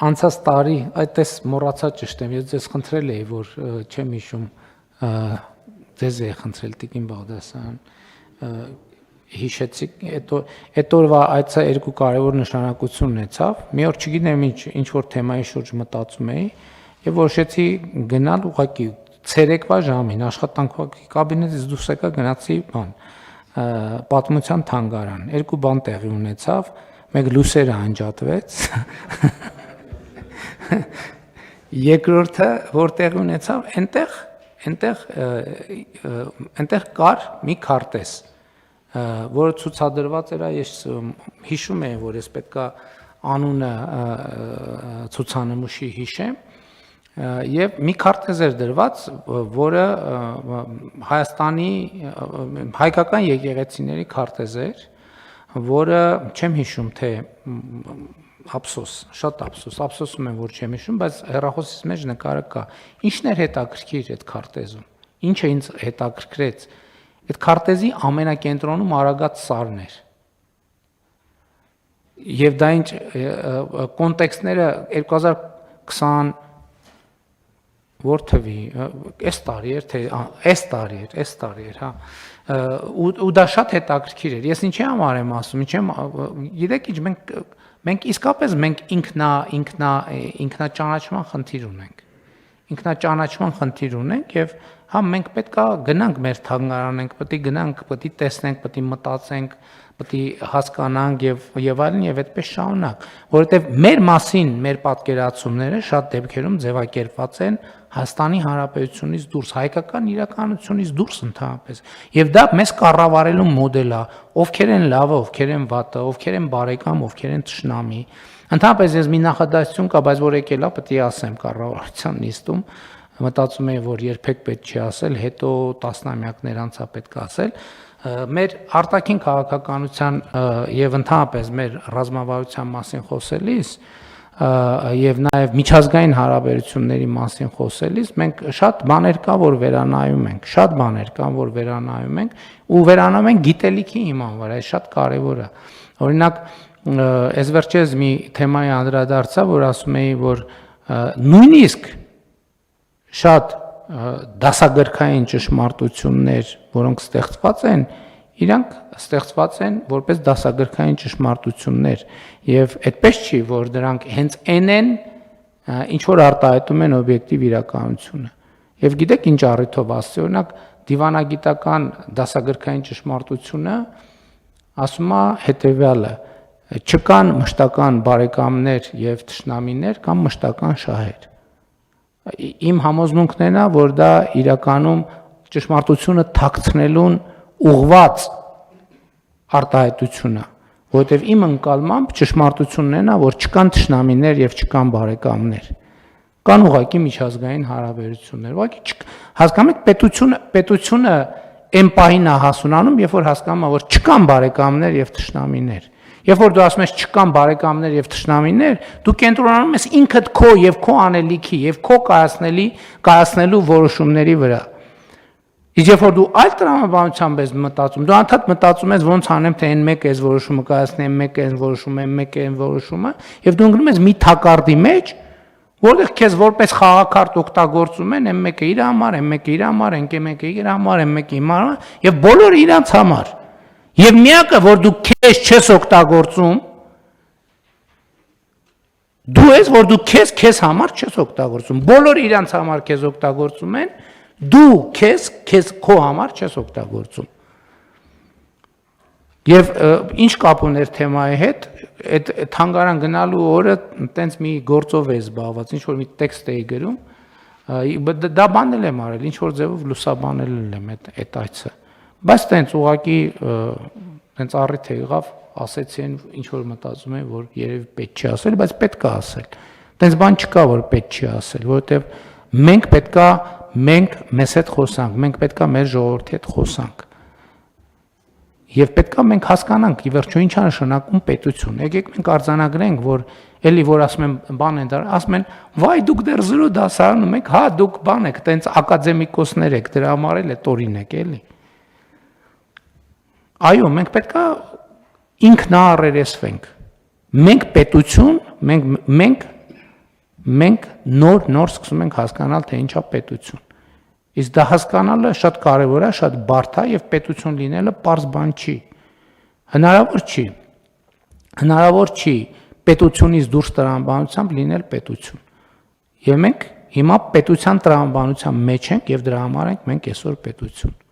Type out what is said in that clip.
Անցած տարի այդպես մոռացա ճշտեմ, ես ձեզ խնդրել էի, որ չեմ հիշում, ձեզ էի խնդրել Տիկին Բաղդասարյան, հիշեցիք, այդ օրվա այցը երկու կարևոր նշանակություն ունեցավ, մի օր չգիտեմ ինչ որ թեմայի շուրջ մտածում էի եւ որոշեցի գնալ ուղղակի ցերեկվա ժամին աշխատանքի կաբինետից դուրս եկա գնացի պատմության թանգարան, երկու բան տեղի ունեցավ, մեկ լուսերը անջատվեց երկրորդը որտեղ ունեցավ այնտեղ կար մի քարտեզ որը ցուցադրված էր ես հիշում եմ որ ես պետքա անունը ցուցանմուշի հիշեմ եւ մի քարտեզ էր դրված որը Հայաստանի հայկական եկեղեցիների քարտեզ էր որը չեմ հիշում թե ափսոս, շատ ափսոսում եմ որ չեմ հիշում, բայց հեռախոսից մեջ նկարը կա։ Ինչն էր հետաքրքիր այդ քարտեզում։ Ինչը ինձ հետաքրքրեց։ Այդ քարտեզի ամենակենտրոնում Արագած սարն էր։ Եվ դա ինչ կոնտեքստները 2020 որ թվի, այս տարի էր, հա։ Ու դա շատ հետաքրքիր էր։ Ես ինչի համար եմ ասում, գիտեք ինչ մենք իսկապես ինքնաճանաչման խնդիր ունենք։ Ինքնաճանաչման խնդիր ունենք եւ հա մենք պետքա գնանք մեր թանգարանենք, պետք է գնանք, պետք է տեսնենք, պետք է մտածենք, պետք է հասկանանք եւ այլն եւ այդպես շարունակ, որովհետեւ մեր մասին մեր պատկերացումները շատ դեպքերում ձևակերպված են Հայաստանի Հանրապետությունից դուրս, հայկական իրականությունից դուրս ընդհանրապես։ Եվ դա մեզ կառավարելու մոդել է, ովքեր են լավը, ովքեր են վատը, ովքեր են բարեկամ, ովքեր են թշնամի։ Ընդհանրապես ես մի նախադասություն կա, բայց որ եկել է, պետք է ասեմ կառավարության նիստում, մտածում եմ, որ երբեք պետք չի ասել, հետո տասնամյակներ անց է պետք է ասել։ Մեր արտաքին քաղաքականության եւ ընդհանրապես մեր ռազմավարության մասին խոսելիս եւ նաեւ միջազգային հարաբերությունների մասին խոսելիս մենք շատ բաներ կա որ վերանայում ենք, ու վերանայում ենք գիտելիքի հիման վրա, այս շատ կարեւոր է։ Օրինակ, այս վերջերս մի թեմայի անդրադարձա, որ ասում էի, որ նույնիսկ շատ դասագրքային ճշմարտություններ, որոնք ստեղծված են, իրանք ստեղծված են որպես դասագրքային ճշմարտություններ եւ այդպես չի որ դրանք հենց են ինչ որ արտահայտում են օբյեկտիվ իրականությունը եւ գիտեք ինչ առիթով ասի օրինակ դիվանագիտական դասագրքային ճշմարտությունը ասում է հետեւյալը չկան մշտական բարեկամներ եւ թշնամիներ կամ մշտական շահեր իմ համոզմունքն է որ դա իրականում ճշմարտությունը թաքցնելուն ուղված արտահայտությունը, որովհետև իմ ընկալմամբ ճշմարտությունն է, որ չկան թշնամիներ եւ չկան բարեկամներ։ Կան ուղղակի միջազգային հարաբերություններ։ Ուղղակի հասկանում եք պետությունը այն պահին է հասունանում, երբ որ հասկանում է, որ չկան բարեկամներ եւ թշնամիներ։ Երբ որ դու ասում ես չկան բարեկամներ եւ թշնամիներ, դու կենտրոնանում ես ինքդ քո եւ քո անելիքի եւ քո կայացնելու որոշումների վրա։ Իսկ երբ որ դու այլ տրամաբանությամբ ես մտածում, դու անդադ մտածում ես ոնց անեմ թե այն մեկը այս որոշումը կայացնի, այն մեկը այն որոշումը, այն մեկը այն որոշումը, եւ դու ընկնում ես մի թակարդի մեջ, որտեղ քեզ որպես խաղակարդ օգտագործում են, այն մեկը իր համար, այն մեկը իր համար, այն մեկը իր համար, այն մեկը իր համար, եւ բոլորը իրանց համար։ Եվ միակը, որ դու քեզ չես օգտագործում, դու ես, որ դու քեզ համար չես օգտագործում, բոլորը իրանց համար քեզ օգտագործում են, դու քեզ քո համար չես օգտագործում։ Եվ ինչ կապ ուներ թեմայի հետ, այդ թանգարան գնալու օրը տենց մի գործով է զբաղված, ինչ որ մի տեքստ էի գրում, դա բանել եմ արել, ինչ որ ձևով լուսաբանել եմ այդ այցը։ Բայց տենց ուղղակի տենց առիթ եղավ, ասեցի ինչ որ մտածում եմ, որ երևի պետք չի ասել, բայց պետք է ասել։ Տենց բան չկա, որ պետք չի ասել, որովհետև մենք մեզ հետ խոսանք, մենք պետքա մեր ժողովրդի հետ խոսանք։ Եվ պետքա մենք հասկանանք, ի վերջո ինչ է նշանակում պետություն։ Եկեք մենք արձանագրենք, որ էլի որ ասում են բան են դար, ասում են, վայ դուք դեռ 0 դասարանում եք, հա դուք բան եք, տենց ակադեմիկոսներ եք, դրա համար էլ է տորինեք, էլի։ Այո, մենք պետքա ինքնաառերեսվենք։ Մենք պետություն, մենք մենք նոր սկսում ենք հասկանալ, թե ինչա պետություն։ Իսկ դա հասկանալը շատ կարևոր է, շատ բարդ է եւ պետություն լինելը պարզ բան չի։ Հնարավոր չի պետությունից դուրս տրամաբանությամբ լինել պետություն։ Եվ մենք հիմա պետության տրամաբանության մեջ ենք եւ դրա համար ենք մենք այսօր պետություն։